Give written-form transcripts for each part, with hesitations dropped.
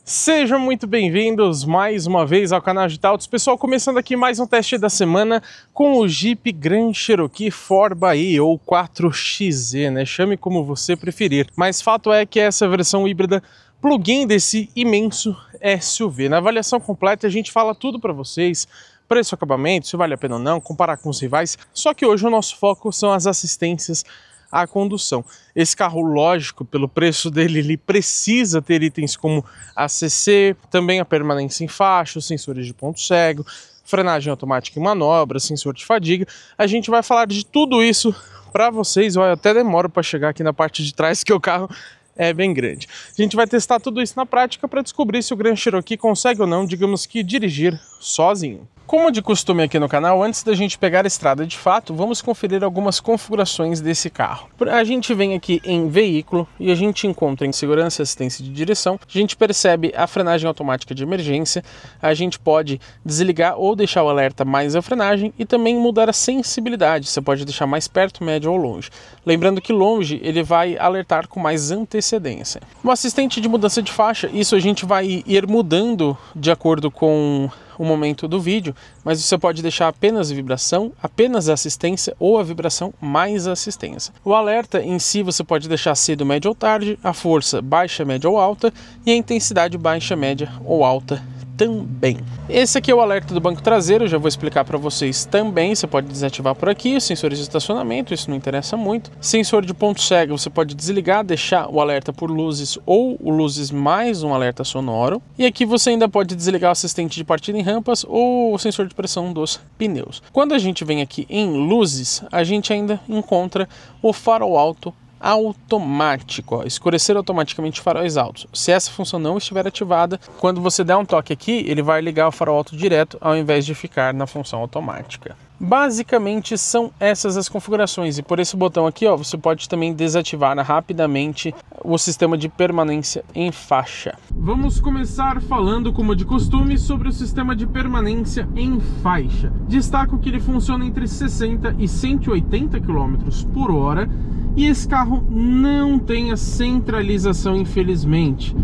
Sejam muito bem-vindos mais uma vez ao canal de Autos. Pessoal, começando aqui mais um teste da semana com o Jeep Grand Cherokee 4xe ou 4xe, né? Chame como você preferir. Mas fato é que essa versão híbrida plug-in desse imenso SUV. Na avaliação completa a gente fala tudo para vocês, preço, acabamento, se vale a pena ou não, comparar com os rivais. Só que hoje o nosso foco são as assistências à condução. Esse carro, lógico, pelo preço dele, ele precisa ter itens como ACC, também a permanência em faixa, os sensores de ponto cego, frenagem automática em manobra, sensor de fadiga. A gente vai falar de tudo isso para vocês. Eu até demoro para chegar aqui na parte de trás, que o carro é bem grande. A gente vai testar tudo isso na prática para descobrir se o Grand Cherokee consegue ou não, digamos que, dirigir sozinho. Como de costume aqui no canal, antes da gente pegar a estrada de fato, vamos conferir algumas configurações desse carro. A gente vem aqui em veículo e a gente encontra em segurança e assistência de direção, a gente percebe a frenagem automática de emergência, a gente pode desligar ou deixar o alerta mais a frenagem e também mudar a sensibilidade, você pode deixar mais perto, médio ou longe. Lembrando que longe ele vai alertar com mais antecedência. O assistente de mudança de faixa, isso a gente vai ir mudando de acordo com o momento do vídeo, mas você pode deixar apenas vibração, apenas assistência ou a vibração mais assistência. O alerta em si você pode deixar cedo, médio ou tarde, a força baixa, média ou alta e a intensidade baixa, média ou alta também. Esse aqui é o alerta do banco traseiro, eu já vou explicar para vocês também. Você pode desativar por aqui, sensores de estacionamento, isso não interessa muito. Sensor de ponto cego, você pode desligar, deixar o alerta por luzes ou o luzes mais um alerta sonoro. E aqui você ainda pode desligar o assistente de partida em rampas ou o sensor de pressão dos pneus. Quando a gente vem aqui em luzes, a gente ainda encontra o farol alto automático, escurecer automaticamente faróis altos. Se essa função não estiver ativada, quando você der um toque aqui, ele vai ligar o farol alto direto ao invés de ficar na função automática. Basicamente são essas as configurações e por esse botão aqui, ó, você pode também desativar rapidamente o sistema de permanência em faixa. Vamos começar falando, como de costume, sobre o sistema de permanência em faixa. Destaco que ele funciona entre 60 e 180 km por hora e esse carro não tem a centralização, infelizmente.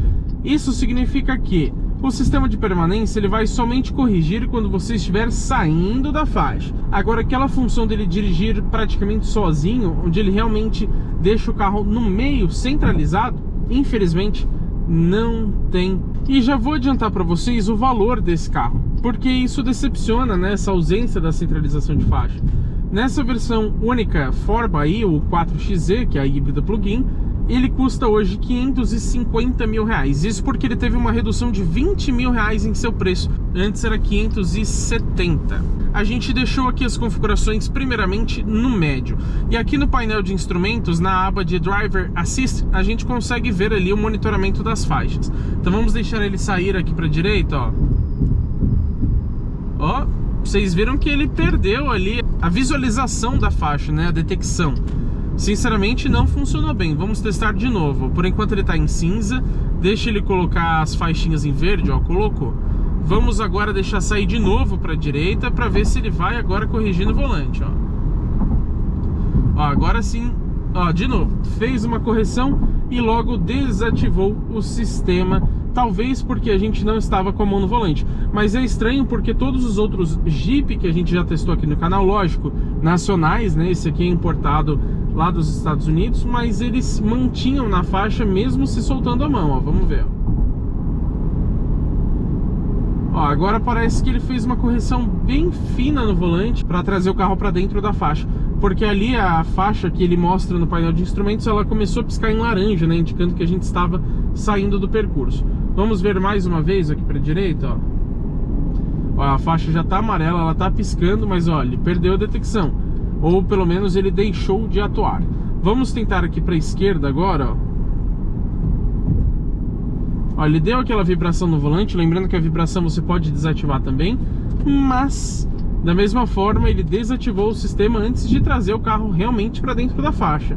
Isso significa que o sistema de permanência ele vai somente corrigir quando você estiver saindo da faixa. Agora, aquela função dele dirigir praticamente sozinho, onde ele realmente deixa o carro no meio centralizado, infelizmente não tem. E já vou adiantar para vocês o valor desse carro, porque isso decepciona, né, essa ausência da centralização de faixa. Nessa versão única 4xe ou 4xe, que é a híbrida plug-in, ele custa hoje R$550 mil. Isso porque ele teve uma redução de R$20 mil em seu preço. Antes era 570. A gente deixou aqui as configurações primeiramente no médio. E aqui no painel de instrumentos, na aba de Driver Assist, a gente consegue ver ali o monitoramento das faixas. Então vamos deixar ele sair aqui para a direita, ó. Ó, vocês viram que ele perdeu ali a visualização da faixa, né, a detecção. Sinceramente não funcionou bem, vamos testar de novo. Por enquanto ele está em cinza, deixa ele colocar as faixinhas em verde, ó, colocou. Vamos agora deixar sair de novo para a direita para ver se ele vai agora corrigindo o volante, ó. Ó, agora sim, ó, de novo, fez uma correção e logo desativou o sistema. Talvez porque a gente não estava com a mão no volante. Mas é estranho porque todos os outros Jeep que a gente já testou aqui no canal, lógico, nacionais, né? Esse aqui é importado lá dos Estados Unidos, mas eles mantinham na faixa mesmo se soltando a mão, ó. Vamos ver, ó, agora parece que ele fez uma correção bem fina no volante para trazer o carro para dentro da faixa. Porque ali a faixa que ele mostra no painel de instrumentos, ela começou a piscar em laranja, né? Indicando que a gente estava saindo do percurso. Vamos ver mais uma vez aqui para a direita, ó. Ó, a faixa já está amarela, ela está piscando, mas ó, ele perdeu a detecção. Ou pelo menos ele deixou de atuar. Vamos tentar aqui para a esquerda agora, ó. Ó, ele deu aquela vibração no volante, lembrando que a vibração você pode desativar também, mas da mesma forma ele desativou o sistema antes de trazer o carro realmente para dentro da faixa.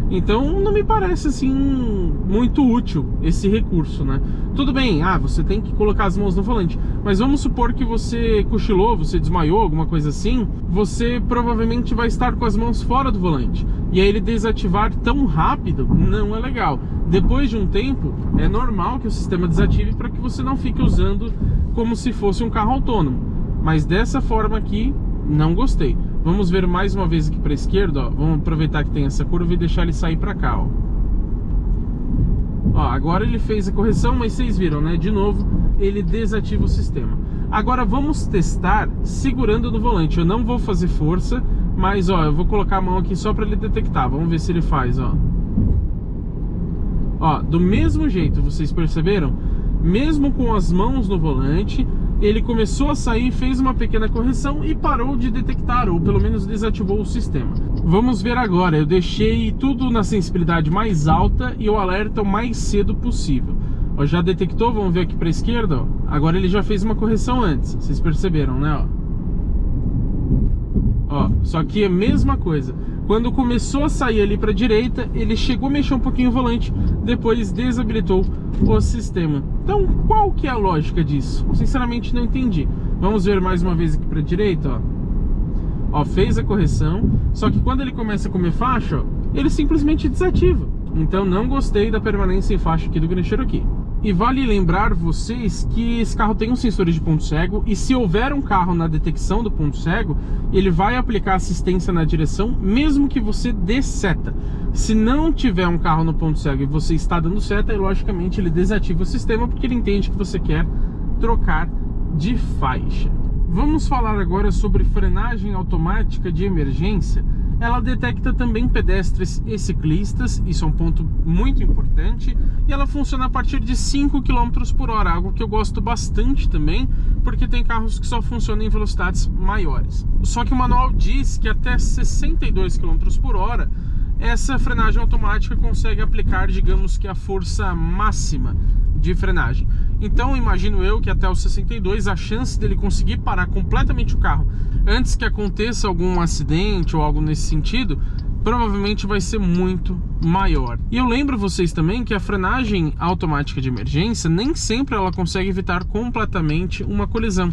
Então não me parece assim muito útil esse recurso, né? Tudo bem, você tem que colocar as mãos no volante, mas vamos supor que você cochilou, você desmaiou, alguma coisa assim, você provavelmente vai estar com as mãos fora do volante, e aí ele desativar tão rápido não é legal. Depois de um tempo, é normal que o sistema desative para que você não fique usando como se fosse um carro autônomo, mas dessa forma aqui, não gostei. Vamos ver mais uma vez aqui para a esquerda, ó. Vamos aproveitar que tem essa curva e deixar ele sair para cá, ó. Ó, agora ele fez a correção, mas vocês viram, né? De novo, ele desativa o sistema. Agora vamos testar segurando no volante. Eu não vou fazer força, mas ó, eu vou colocar a mão aqui só para ele detectar. Vamos ver se ele faz, ó. Ó, do mesmo jeito, vocês perceberam? Mesmo com as mãos no volante, ele começou a sair, fez uma pequena correção e parou de detectar, ou pelo menos desativou o sistema. Vamos ver agora, eu deixei tudo na sensibilidade mais alta e o alerta o mais cedo possível. Ó, já detectou, vamos ver aqui para a esquerda, ó. Agora ele já fez uma correção antes, vocês perceberam, né? Ó, só que é a mesma coisa. Quando começou a sair ali para a direita, ele chegou a mexer um pouquinho o volante, depois desabilitou o sistema. Então, qual que é a lógica disso? Sinceramente não entendi. Vamos ver mais uma vez aqui para a direita, ó. Ó, fez a correção, só que quando ele começa a comer faixa, ó, ele simplesmente desativa. Então não gostei da permanência em faixa aqui do Grand Cherokee. E vale lembrar vocês que esse carro tem um sensor de ponto cego, e se houver um carro na detecção do ponto cego, ele vai aplicar assistência na direção, mesmo que você dê seta. Se não tiver um carro no ponto cego e você está dando seta, logicamente ele desativa o sistema, porque ele entende que você quer trocar de faixa. Vamos falar agora sobre frenagem automática de emergência. Ela detecta também pedestres e ciclistas, isso é um ponto muito importante, e ela funciona a partir de 5 km por hora, algo que eu gosto bastante também, porque tem carros que só funcionam em velocidades maiores. Só que o manual diz que até 62 km por hora, essa frenagem automática consegue aplicar, digamos que a força máxima de frenagem. Então imagino eu que até os 62 a chance dele conseguir parar completamente o carro antes que aconteça algum acidente ou algo nesse sentido, provavelmente vai ser muito maior. E eu lembro vocês também que a frenagem automática de emergência nem sempre ela consegue evitar completamente uma colisão.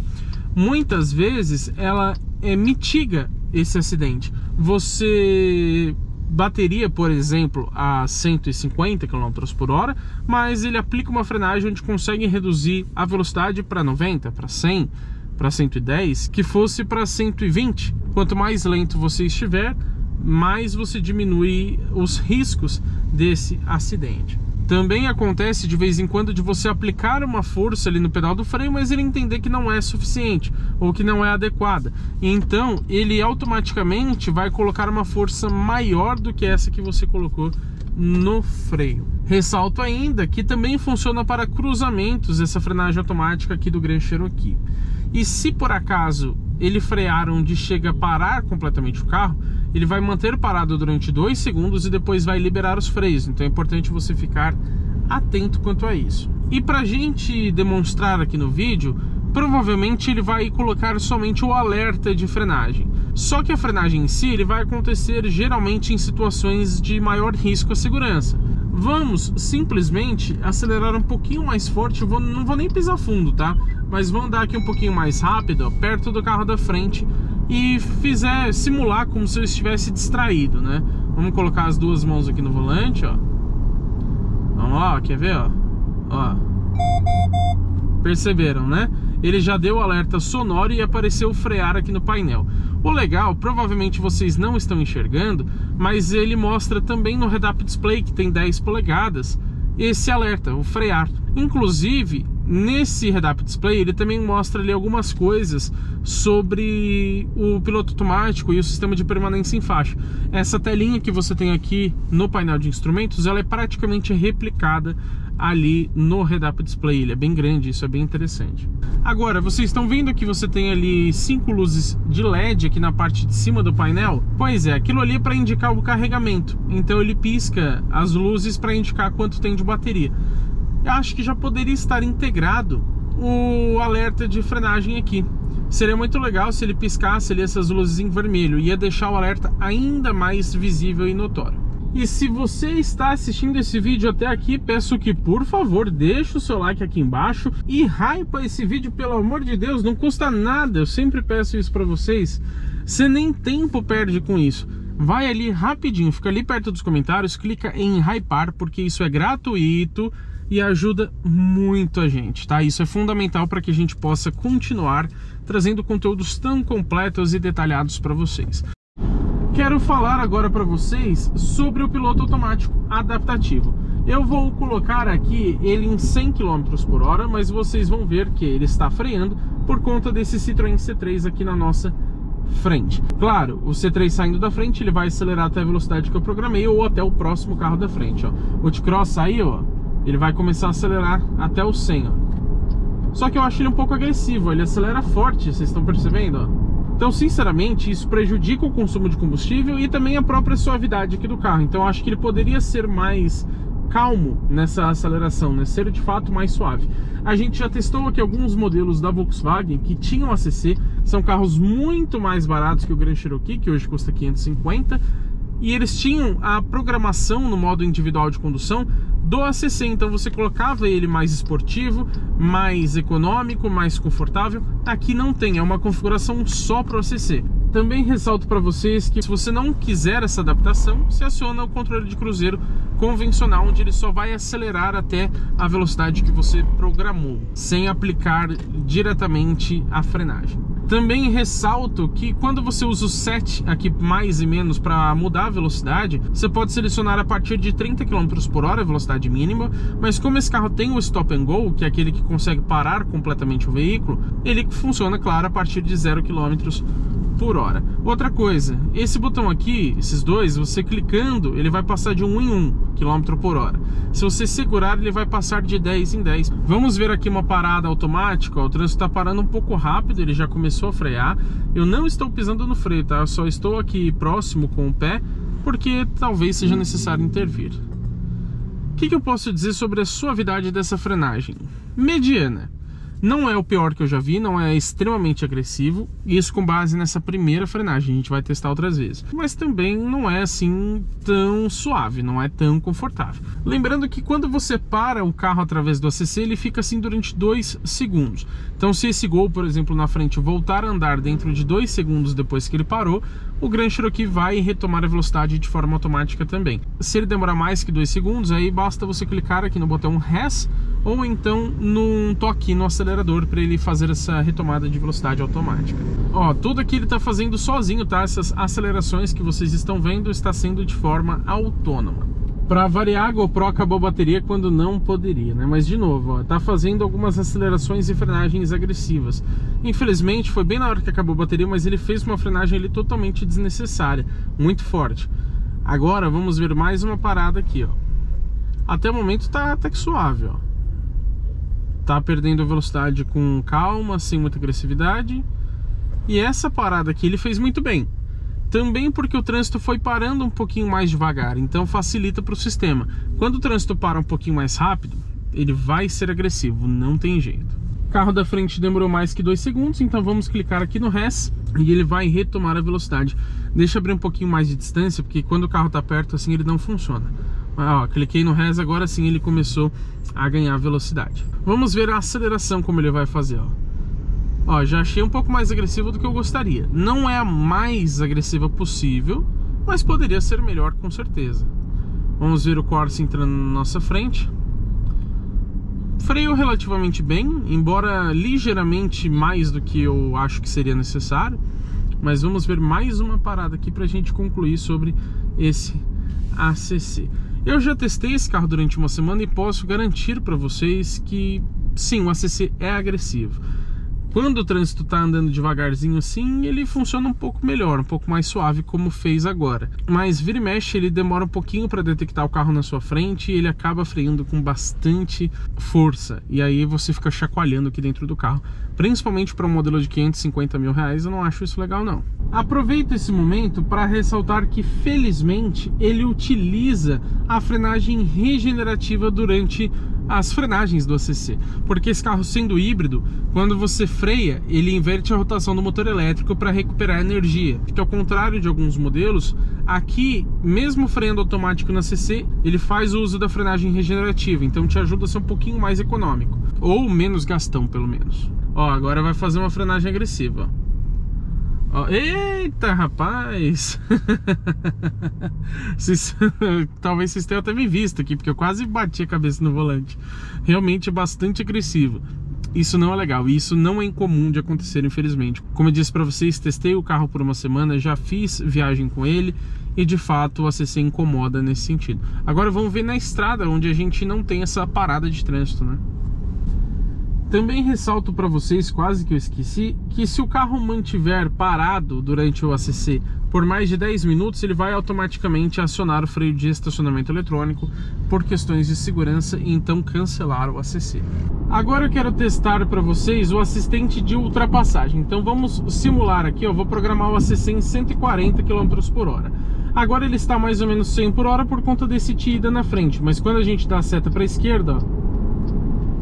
Muitas vezes ela mitiga esse acidente. Você bateria, por exemplo, a 150 km por hora, mas ele aplica uma frenagem onde consegue reduzir a velocidade para 90, para 100, para 110, que fosse para 120. Quanto mais lento você estiver, mais você diminui os riscos desse acidente. Também acontece de vez em quando de você aplicar uma força ali no pedal do freio, mas ele entender que não é suficiente ou que não é adequada. Então ele automaticamente vai colocar uma força maior do que essa que você colocou no freio. Ressalto ainda que também funciona para cruzamentos essa frenagem automática aqui do Grand Cherokee. E se por acaso ele frear onde chega a parar completamente o carro, ele vai manter parado durante 2 segundos e depois vai liberar os freios. Então é importante você ficar atento quanto a isso. E para a gente demonstrar aqui no vídeo, provavelmente ele vai colocar somente o alerta de frenagem. Só que a frenagem em si ele vai acontecer geralmente em situações de maior risco à segurança. Vamos simplesmente acelerar um pouquinho mais forte, não vou nem pisar fundo, tá? Mas vamos andar aqui um pouquinho mais rápido, ó, perto do carro da frente, e simular como se eu estivesse distraído, né? Vamos colocar as duas mãos aqui no volante, ó. Vamos lá, ó, quer ver, ó? Ó. Perceberam, né? Ele já deu o alerta sonoro e apareceu frear aqui no painel. O legal, provavelmente vocês não estão enxergando, mas ele mostra também no head-up display, que tem 10 polegadas, esse alerta, o frear. Inclusive, nesse head-up display, ele também mostra ali algumas coisas sobre o piloto automático e o sistema de permanência em faixa. Essa telinha que você tem aqui no painel de instrumentos, ela é praticamente replicada ali no head-up display. Ele é bem grande, isso é bem interessante. Agora, vocês estão vendo que você tem ali 5 luzes de LED aqui na parte de cima do painel? Pois é, aquilo ali é para indicar o carregamento. Então ele pisca as luzes para indicar quanto tem de bateria. Eu acho que já poderia estar integrado o alerta de frenagem aqui. Seria muito legal se ele piscasse ali essas luzes em vermelho, ia deixar o alerta ainda mais visível e notório. E se você está assistindo esse vídeo até aqui, peço que, por favor, deixe o seu like aqui embaixo e hypa esse vídeo, pelo amor de Deus, não custa nada, eu sempre peço isso para vocês. Você nem tempo perde com isso. Vai ali rapidinho, fica ali perto dos comentários, clica em hypar, porque isso é gratuito e ajuda muito a gente, tá? Isso é fundamental para que a gente possa continuar trazendo conteúdos tão completos e detalhados para vocês. Quero falar agora para vocês sobre o piloto automático adaptativo. Eu vou colocar aqui ele em 100 km por hora, mas vocês vão ver que ele está freando por conta desse Citroën C3 aqui na nossa frente. Claro, o C3 saindo da frente, ele vai acelerar até a velocidade que eu programei ou até o próximo carro da frente, ó. O T-Cross aí, ó, ele vai começar a acelerar até o 100, ó. Só que eu acho ele um pouco agressivo, ele acelera forte, vocês estão percebendo, ó? Então, sinceramente, isso prejudica o consumo de combustível e também a própria suavidade aqui do carro. Então, eu acho que ele poderia ser mais calmo nessa aceleração, né? Ser de fato mais suave. A gente já testou aqui alguns modelos da Volkswagen que tinham ACC, são carros muito mais baratos que o Grand Cherokee, que hoje custa 550, e eles tinham a programação no modo individual de condução do ACC, então você colocava ele mais esportivo, mais econômico, mais confortável. Aqui não tem, é uma configuração só para o ACC. Também ressalto para vocês que se você não quiser essa adaptação, você aciona o controle de cruzeiro convencional, onde ele só vai acelerar até a velocidade que você programou, sem aplicar diretamente a frenagem. Também ressalto que quando você usa o set aqui mais e menos para mudar a velocidade, você pode selecionar a partir de 30 km por hora, a velocidade mínima, mas como esse carro tem o stop and go, que é aquele que consegue parar completamente o veículo, ele funciona, claro, a partir de 0 km por hora. Outra coisa, esse botão aqui, esses dois, você clicando, ele vai passar de 1 em 1 km por hora. Se você segurar, ele vai passar de 10 em 10. Vamos ver aqui uma parada automática, ó. O trânsito está parando um pouco rápido, ele já começou a frear. Eu não estou pisando no freio, tá? Eu só estou aqui próximo com o pé, porque talvez seja necessário intervir. O que eu posso dizer sobre a suavidade dessa frenagem? Mediana. Não é o pior que eu já vi, não é extremamente agressivo, isso com base nessa primeira frenagem, a gente vai testar outras vezes. Mas também não é assim tão suave, não é tão confortável. Lembrando que quando você para o carro através do ACC, ele fica assim durante 2 segundos. Então se esse Gol, por exemplo, na frente voltar a andar dentro de 2 segundos depois que ele parou, o Grand Cherokee vai retomar a velocidade de forma automática também. Se ele demorar mais que 2 segundos, aí basta você clicar aqui no botão Res, ou então num toque no acelerador para ele fazer essa retomada de velocidade automática. Ó, tudo aqui ele está fazendo sozinho, tá? Essas acelerações que vocês estão vendo está sendo de forma autônoma. Para variar, a GoPro acabou a bateria quando não poderia, né? Mas de novo, ó, tá fazendo algumas acelerações e frenagens agressivas. Infelizmente, foi bem na hora que acabou a bateria, mas ele fez uma frenagem ali totalmente desnecessária, muito forte. Agora vamos ver mais uma parada aqui, ó. Até o momento tá até que suave, ó. Tá perdendo a velocidade com calma, sem muita agressividade. E essa parada aqui ele fez muito bem. Também porque o trânsito foi parando um pouquinho mais devagar, então facilita para o sistema. Quando o trânsito para um pouquinho mais rápido, ele vai ser agressivo, não tem jeito. O carro da frente demorou mais que 2 segundos, então vamos clicar aqui no Res e ele vai retomar a velocidade. Deixa eu abrir um pouquinho mais de distância, porque quando o carro está perto assim ele não funciona. Ó, cliquei no Res, agora sim ele começou a ganhar velocidade. Vamos ver a aceleração como ele vai fazer, ó. Ó, já achei um pouco mais agressiva do que eu gostaria. Não é a mais agressiva possível, mas poderia ser melhor com certeza. Vamos ver o Corsa entrando na nossa frente. Freio relativamente bem, embora ligeiramente mais do que eu acho que seria necessário. Mas vamos ver mais uma parada aqui pra gente concluir sobre esse ACC. Eu já testei esse carro durante uma semana e posso garantir para vocês que sim, o ACC é agressivo. Quando o trânsito está andando devagarzinho assim, ele funciona um pouco melhor, um pouco mais suave, como fez agora. Mas vira e mexe, ele demora um pouquinho para detectar o carro na sua frente e ele acaba freando com bastante força. E aí você fica chacoalhando aqui dentro do carro. Principalmente para um modelo de 550 mil reais, eu não acho isso legal não. Aproveito esse momento para ressaltar que, felizmente, ele utiliza a frenagem regenerativa durante as frenagens do ACC, porque esse carro sendo híbrido, quando você freia, ele inverte a rotação do motor elétrico para recuperar energia, que ao contrário de alguns modelos, aqui, mesmo freando automático no ACC, ele faz o uso da frenagem regenerativa, então te ajuda a ser um pouquinho mais econômico, ou menos gastão pelo menos. Ó, agora vai fazer uma frenagem agressiva. Ó, eita, rapaz! Talvez vocês tenham até me visto aqui, porque eu quase bati a cabeça no volante. Realmente é bastante agressivo. Isso não é legal, e isso não é incomum de acontecer, infelizmente. Como eu disse para vocês, testei o carro por uma semana, já fiz viagem com ele, e de fato o ACC incomoda nesse sentido. Agora vamos ver na estrada, onde a gente não tem essa parada de trânsito, né? Também ressalto para vocês, quase que eu esqueci, que se o carro mantiver parado durante o ACC por mais de 10 minutos, ele vai automaticamente acionar o freio de estacionamento eletrônico por questões de segurança e então cancelar o ACC. Agora eu quero testar para vocês o assistente de ultrapassagem. Então vamos simular aqui, eu vou programar o ACC em 140 km por hora. Agora ele está mais ou menos 100 por hora por conta desse tida na frente, mas quando a gente dá a seta para a esquerda, ó,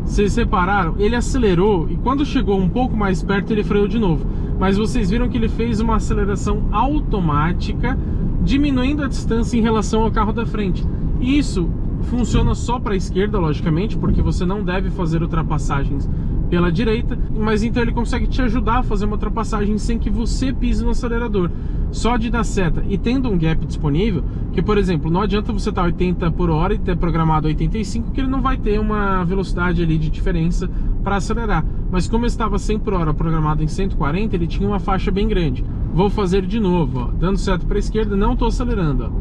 vocês repararam, ele acelerou e quando chegou um pouco mais perto ele freou de novo. Mas vocês viram que ele fez uma aceleração automática, diminuindo a distância em relação ao carro da frente. E isso funciona só para a esquerda, logicamente, porque você não deve fazer ultrapassagens pela direita, mas então ele consegue te ajudar a fazer uma ultrapassagem sem que você pise no acelerador. Só de dar seta e tendo um gap disponível, que por exemplo, não adianta você estar 80 por hora e ter programado 85, que ele não vai ter uma velocidade ali de diferença para acelerar. Mas como eu estava 100 por hora programado em 140, ele tinha uma faixa bem grande. Vou fazer de novo, ó, dando seta para a esquerda, não estou acelerando,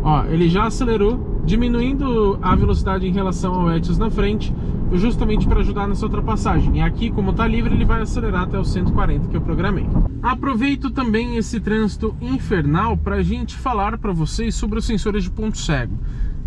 ó, ele já acelerou, diminuindo a velocidade em relação ao Etios na frente, justamente para ajudar nessa ultrapassagem. E aqui, como está livre, ele vai acelerar até os 140 que eu programei. Aproveito também esse trânsito infernal para a gente falar para vocês sobre os sensores de ponto cego.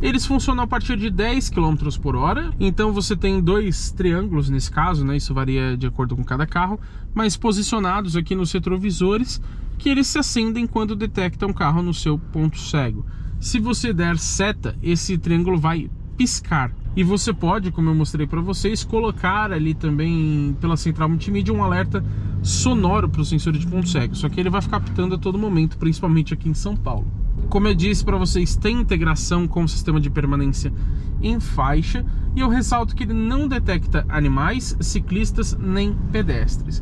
Eles funcionam a partir de 10 km por hora, então você tem dois triângulos nesse caso, né? Isso varia de acordo com cada carro, mas posicionados aqui nos retrovisores, que eles se acendem quando detectam um carro no seu ponto cego. Se você der seta, esse triângulo vai piscar. E você pode, como eu mostrei para vocês, colocar ali também pela central multimídia um alerta sonoro para o sensor de ponto cego. Só que ele vai ficar pitando a todo momento, principalmente aqui em São Paulo. Como eu disse para vocês, tem integração com o sistema de permanência em faixa. E eu ressalto que ele não detecta animais, ciclistas nem pedestres.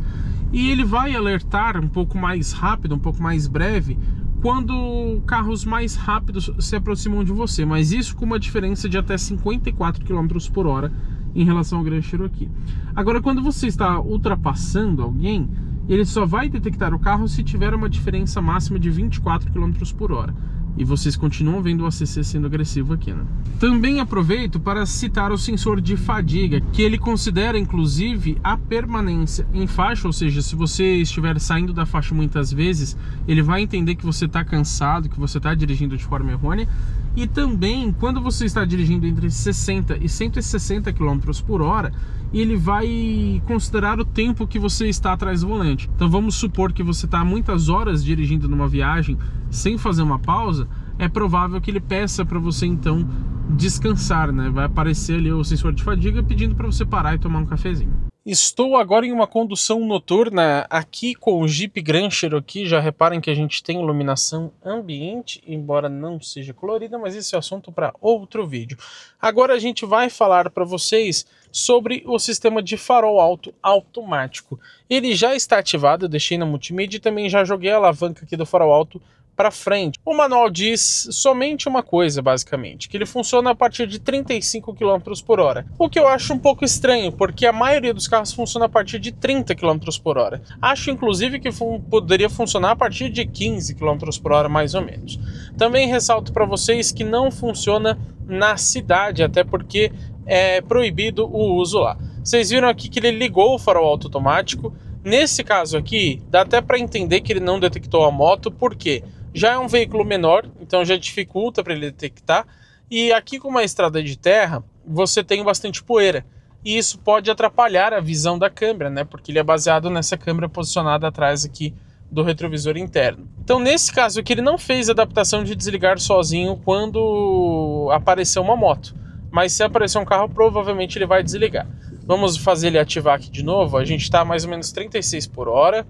E ele vai alertar um pouco mais rápido, um pouco mais breve, quando carros mais rápidos se aproximam de você, mas isso com uma diferença de até 54 km por hora em relação ao Grand Cherokee. Agora, quando você está ultrapassando alguém, ele só vai detectar o carro se tiver uma diferença máxima de 24 km por hora. E vocês continuam vendo o ACC sendo agressivo aqui, né? Também aproveito para citar o sensor de fadiga, que ele considera inclusive a permanência em faixa, ou seja, se você estiver saindo da faixa muitas vezes, ele vai entender que você está cansado, que você está dirigindo de forma errônea. E também, quando você está dirigindo entre 60 e 160 km por hora, ele vai considerar o tempo que você está atrás do volante. Então vamos supor que você está muitas horas dirigindo numa viagem sem fazer uma pausa, é provável que ele peça para você então descansar, né? Vai aparecer ali o sensor de fadiga pedindo para você parar e tomar um cafezinho. Estou agora em uma condução noturna aqui com o Jeep Grand Cherokee. Já reparem que a gente tem iluminação ambiente, embora não seja colorida, mas esse é assunto para outro vídeo. Agora a gente vai falar para vocês sobre o sistema de farol alto automático. Ele já está ativado, eu deixei na multimídia e também já joguei a alavanca aqui do farol alto para frente. O manual diz somente uma coisa, basicamente, que ele funciona a partir de 35 km por hora. O que eu acho um pouco estranho, porque a maioria dos carros funciona a partir de 30 km por hora. Acho, inclusive, que poderia funcionar a partir de 15 km por hora, mais ou menos. Também ressalto para vocês que não funciona na cidade, até porque é proibido o uso lá. Vocês viram aqui que ele ligou o farol alto automático. Nesse caso aqui, dá até para entender que ele não detectou a moto, porque já é um veículo menor, então já dificulta para ele detectar. E aqui com uma estrada de terra, você tem bastante poeira. E isso pode atrapalhar a visão da câmera, né? Porque ele é baseado nessa câmera posicionada atrás aqui do retrovisor interno. Então nesse caso aqui ele não fez a adaptação de desligar sozinho quando apareceu uma moto. mas se aparecer um carro, provavelmente ele vai desligar. Vamos fazer ele ativar aqui de novo. A gente está mais ou menos 36 por hora.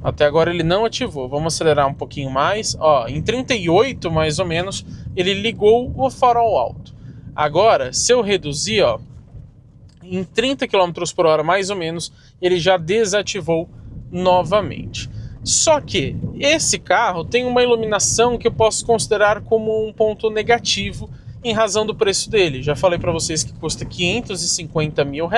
Até agora ele não ativou. Vamos acelerar um pouquinho mais. Ó, em 38 mais ou menos, ele ligou o farol alto. Agora, se eu reduzir, ó, em 30 km por hora mais ou menos, ele já desativou novamente. Só que esse carro tem uma iluminação que eu posso considerar como um ponto negativo em razão do preço dele. Já falei para vocês que custa R$550 mil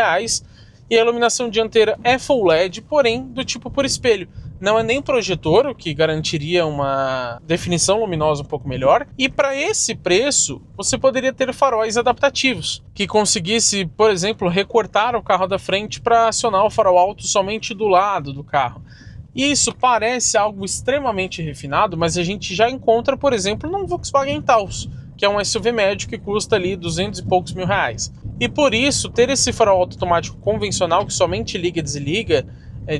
e a iluminação dianteira é Full LED, porém do tipo por espelho. Não é nem projetor, o que garantiria uma definição luminosa um pouco melhor. E para esse preço, você poderia ter faróis adaptativos, que conseguisse, por exemplo, recortar o carro da frente para acionar o farol alto somente do lado do carro. Isso parece algo extremamente refinado, mas a gente já encontra, por exemplo, num Volkswagen Taos, que é um SUV médio que custa ali 200 e poucos mil reais. E por isso, ter esse farol automático convencional que somente liga e desliga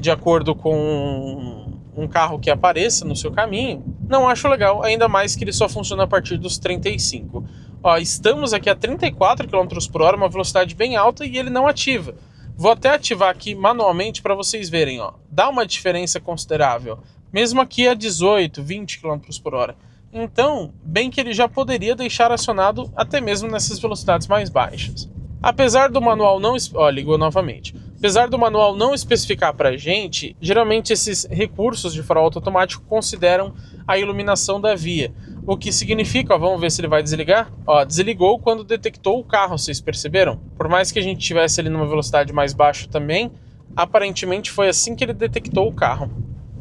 de acordo com um carro que apareça no seu caminho, não acho legal, ainda mais que ele só funciona a partir dos 35. Ó, estamos aqui a 34 km por hora, uma velocidade bem alta, e ele não ativa. Vou até ativar aqui manualmente para vocês verem, ó. Dá uma diferença considerável, mesmo aqui a 18, 20 km por hora. Então, bem que ele já poderia deixar acionado até mesmo nessas velocidades mais baixas. Apesar do manual não... Ó, ligou novamente. Apesar do manual não especificar pra gente, geralmente esses recursos de farol automático consideram a iluminação da via. O que significa, ó, vamos ver se ele vai desligar. Ó, desligou quando detectou o carro, vocês perceberam? Por mais que a gente estivesse ali numa velocidade mais baixa também, aparentemente foi assim que ele detectou o carro.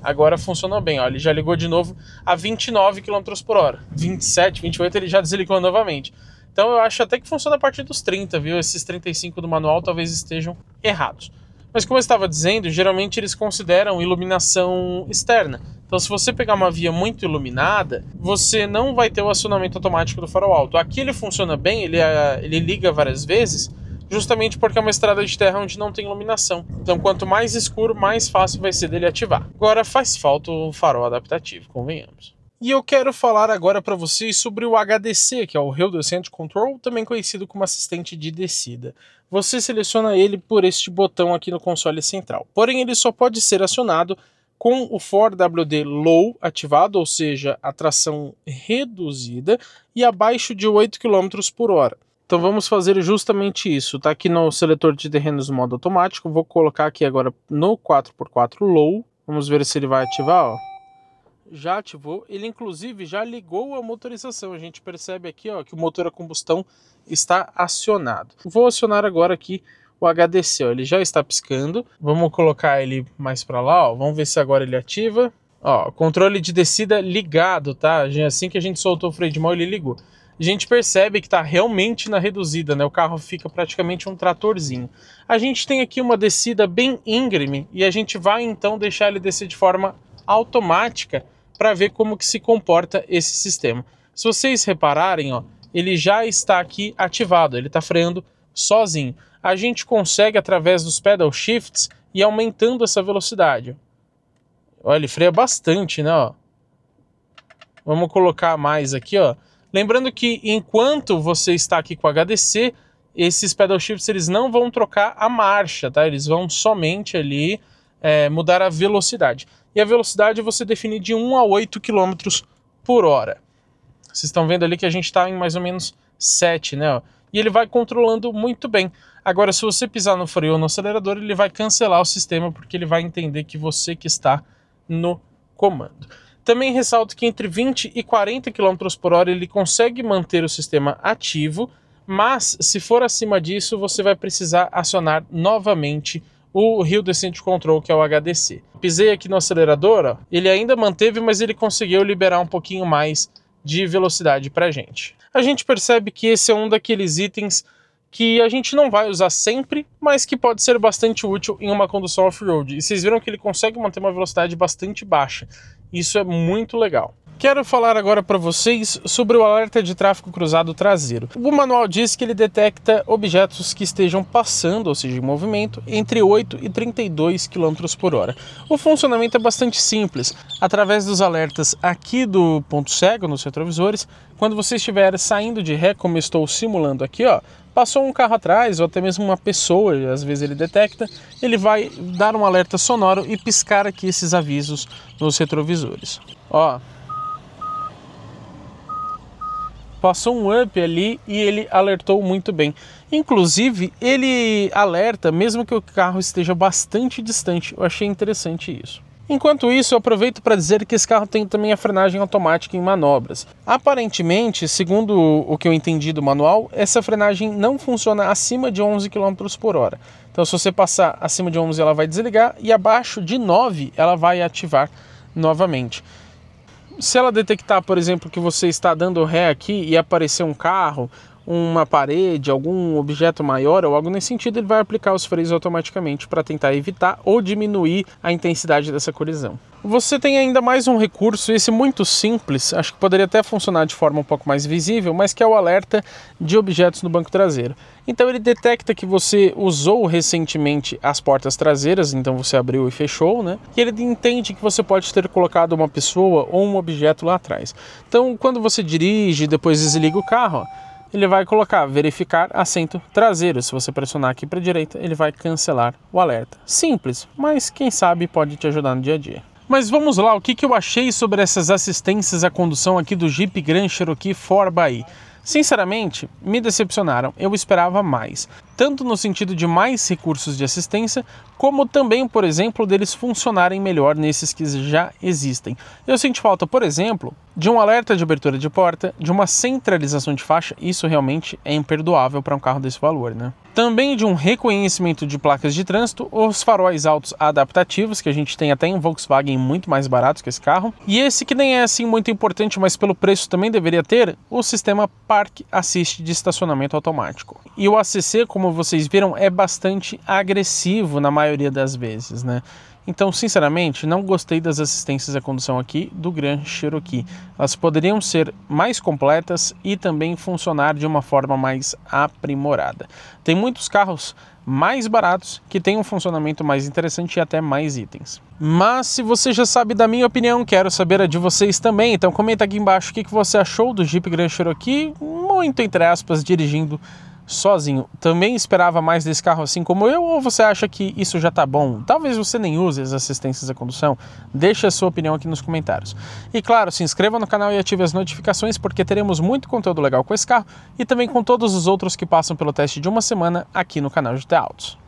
Agora funcionou bem, ó, ele já ligou de novo a 29 km por hora. 27, 28 ele já desligou novamente. Então eu acho até que funciona a partir dos 30, viu? Esses 35 do manual talvez estejam errados. Mas como eu estava dizendo, geralmente eles consideram iluminação externa. Então se você pegar uma via muito iluminada, você não vai ter o acionamento automático do farol alto. Aqui ele funciona bem, ele liga várias vezes, justamente porque é uma estrada de terra onde não tem iluminação. Então quanto mais escuro, mais fácil vai ser dele ativar. Agora faz falta o farol adaptativo, convenhamos. E eu quero falar agora para vocês sobre o HDC, que é o Hill Descent Control, também conhecido como assistente de descida. Você seleciona ele por este botão aqui no console central. Porém, ele só pode ser acionado com o 4WD Low ativado, ou seja, a tração reduzida, e abaixo de 8 km por hora. Então vamos fazer justamente isso. Está aqui no seletor de terrenos modo automático. Vou colocar aqui agora no 4x4 Low. Vamos ver se ele vai ativar, ó. Já ativou, ele inclusive já ligou a motorização. A gente percebe aqui, ó, que o motor a combustão está acionado. Vou acionar agora aqui o HDC, ó, ele já está piscando. Vamos colocar ele mais para lá, ó. Vamos ver se agora ele ativa. Ó, controle de descida ligado, tá? Assim que a gente soltou o freio de mão, ele ligou. A gente percebe que está realmente na reduzida, né? O carro fica praticamente um tratorzinho. A gente tem aqui uma descida bem íngreme e a gente vai então deixar ele descer de forma automática para ver como que se comporta esse sistema. Se vocês repararem, ó, ele já está aqui ativado, ele está freando sozinho. A gente consegue, através dos pedal shifts, ir aumentando essa velocidade. Olha, ele freia bastante, né? Ó. Vamos colocar mais aqui, ó. Lembrando que enquanto você está aqui com o HDC, esses pedal shifts eles não vão trocar a marcha, tá? Eles vão somente ali mudar a velocidade. E a velocidade você define de 1 a 8 km por hora. Vocês estão vendo ali que a gente está em mais ou menos 7, né? Ó. E ele vai controlando muito bem. Agora, se você pisar no freio ou no acelerador, ele vai cancelar o sistema, porque ele vai entender que você que está no comando. Também ressalto que entre 20 e 40 km por hora ele consegue manter o sistema ativo, mas se for acima disso, você vai precisar acionar novamente o Hill Descent Control, que é o HDC. Pisei aqui no acelerador, ó, ele ainda manteve, mas ele conseguiu liberar um pouquinho mais de velocidade pra gente. A gente percebe que esse é um daqueles itens que a gente não vai usar sempre, mas que pode ser bastante útil em uma condução off-road. E vocês viram que ele consegue manter uma velocidade bastante baixa. Isso é muito legal. Quero falar agora para vocês sobre o alerta de tráfego cruzado traseiro. O manual diz que ele detecta objetos que estejam passando, ou seja, em movimento, entre 8 e 32 km por hora. O funcionamento é bastante simples. Através dos alertas aqui do ponto cego, nos retrovisores, quando você estiver saindo de ré, como eu estou simulando aqui, ó, passou um carro atrás ou até mesmo uma pessoa, às vezes ele detecta, ele vai dar um alerta sonoro e piscar aqui esses avisos nos retrovisores. Ó, passou um up ali e ele alertou muito bem. Inclusive, ele alerta mesmo que o carro esteja bastante distante. Eu achei interessante isso. Enquanto isso, eu aproveito para dizer que esse carro tem também a frenagem automática em manobras. Aparentemente, segundo o que eu entendi do manual, essa frenagem não funciona acima de 11 km por hora. Então, se você passar acima de 11, ela vai desligar e abaixo de 9, ela vai ativar novamente. Se ela detectar, por exemplo, que você está dando ré aqui e aparecer um carro, uma parede, algum objeto maior ou algo nesse sentido, ele vai aplicar os freios automaticamente para tentar evitar ou diminuir a intensidade dessa colisão. Você tem ainda mais um recurso, esse muito simples, acho que poderia até funcionar de forma um pouco mais visível, mas que é o alerta de objetos no banco traseiro. Então ele detecta que você usou recentemente as portas traseiras, então você abriu e fechou, né? E ele entende que você pode ter colocado uma pessoa ou um objeto lá atrás. Então quando você dirige e depois desliga o carro, ó, ele vai colocar verificar assento traseiro. Se você pressionar aqui para a direita, ele vai cancelar o alerta. Simples, mas quem sabe pode te ajudar no dia a dia. Mas vamos lá, o que eu achei sobre essas assistências à condução aqui do Jeep Grand Cherokee 4xE? Sinceramente, me decepcionaram, eu esperava mais, tanto no sentido de mais recursos de assistência, como também, por exemplo, deles funcionarem melhor nesses que já existem. Eu senti falta, por exemplo, de um alerta de abertura de porta, de uma centralização de faixa, isso realmente é imperdoável para um carro desse valor, né? Também de um reconhecimento de placas de trânsito, os faróis altos adaptativos, que a gente tem até em Volkswagen muito mais baratos que esse carro. E esse que nem é assim muito importante, mas pelo preço também deveria ter, o sistema Park Assist de estacionamento automático. E o ACC, como vocês viram, é bastante agressivo na maioria das vezes, né? Então, sinceramente, não gostei das assistências à condução aqui do Grand Cherokee. Elas poderiam ser mais completas e também funcionar de uma forma mais aprimorada. Tem muitos carros mais baratos que têm um funcionamento mais interessante e até mais itens. Mas se você já sabe da minha opinião, quero saber a de vocês também. Então comenta aqui embaixo o que você achou do Jeep Grand Cherokee, muito entre aspas, dirigindo sozinho. Também esperava mais desse carro assim como eu, ou você acha que isso já tá bom? Talvez você nem use as assistências à condução. Deixe a sua opinião aqui nos comentários. E claro, se inscreva no canal e ative as notificações, porque teremos muito conteúdo legal com esse carro e também com todos os outros que passam pelo teste de uma semana aqui no canal GT Autos.